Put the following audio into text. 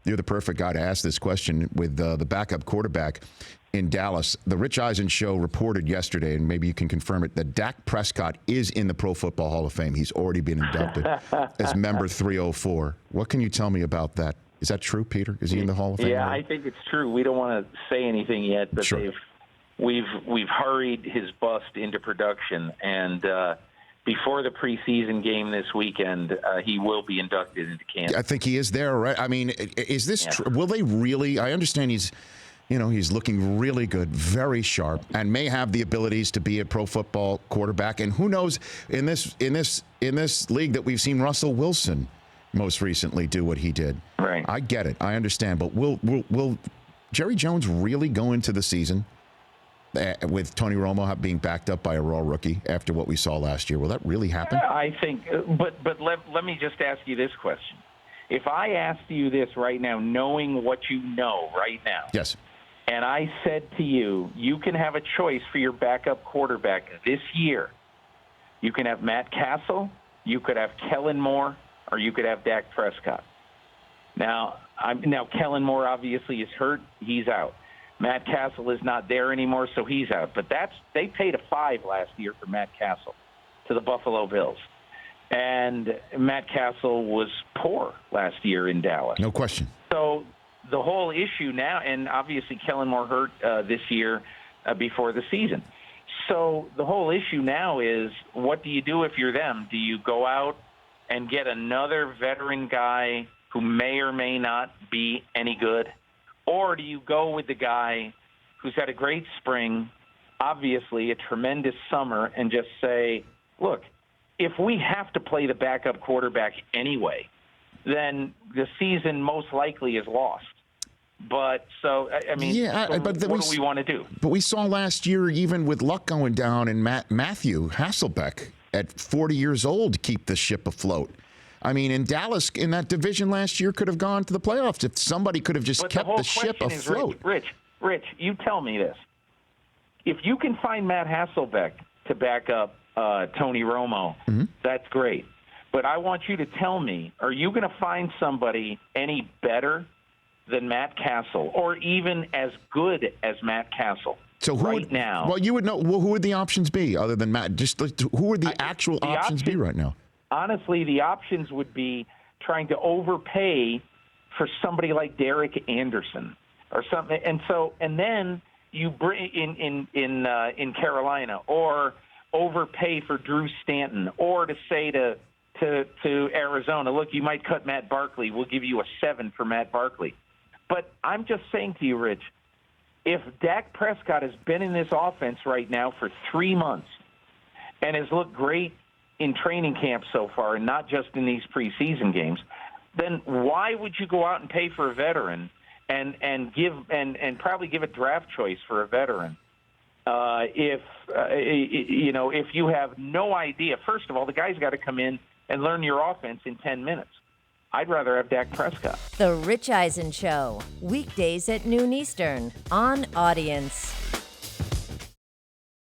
You're the perfect guy to ask this question with the backup quarterback in Dallas. The Rich Eisen show reported yesterday, and maybe you can confirm it, that Dak Prescott is in the Pro Football Hall of Fame. He's already been inducted as member 304. What can you tell me about that? Is that true, Peter? Is he in the Hall of Fame? Yeah, I think it's true. We don't want to say anything yet, but Sure. we've hurried his bust into production, and before the preseason game this weekend, he will be inducted into Kansas. I think he is there, right? I mean, is this true? Will they really? I understand he's looking really good, very sharp, and may have the abilities to be a pro football quarterback. And who knows, in this league that we've seen Russell Wilson most recently do what he did. Right. I get it. I understand. But will Jerry Jones really go into the season with Tony Romo being backed up by a raw rookie after what we saw last year? Will that really happen? I think, but let me just ask you this question. If I asked you this right now, knowing what you know right now, yes, and I said to you, you can have a choice for your backup quarterback this year. You can have Matt Castle, you could have Kellen Moore, or you could have Dak Prescott. Now Kellen Moore obviously is hurt. He's out. Matt Castle is not there anymore, so he's out. But they paid a $5 last year for Matt Castle to the Buffalo Bills. And Matt Castle was poor last year in Dallas. No question. So the whole issue now, and obviously Kellen Moore hurt this year before the season. So the whole issue now is, what do you do if you're them? Do you go out and get another veteran guy who may or may not be any good? Or do you go with the guy who's had a great spring, obviously a tremendous summer, and just say, look, if we have to play the backup quarterback anyway, then the season most likely is lost. But so, I mean, what do we want to do? But we saw last year, even with luck going down, and Matthew Hasselbeck at 40 years old keep the ship afloat. I mean, in Dallas, in that division last year, could have gone to the playoffs if somebody could have just kept the ship afloat. Rich, you tell me this. If you can find Matt Hasselbeck to back up Tony Romo, that's great. But I want you to tell me, are you going to find somebody any better than Matt Castle, or even as good as Matt Castle? So now? Well, you would know. Well, who would the options be other than Matt? Just who would the actual options be right now? Honestly, the options would be trying to overpay for somebody like Derek Anderson or something, and then you bring in Carolina, or overpay for Drew Stanton, or to say to Arizona, look, you might cut Matt Barkley. We'll give you a 7 for Matt Barkley. But I'm just saying to you, Rich, if Dak Prescott has been in this offense right now for 3 months and has looked great in training camp so far, and not just in these preseason games, then why would you go out and pay for a veteran and probably give a draft choice for a veteran if you have no idea? First of all, the guy's got to come in and learn your offense in 10 minutes. I'd rather have Dak Prescott. The Rich Eisen Show, weekdays at noon Eastern on Audience.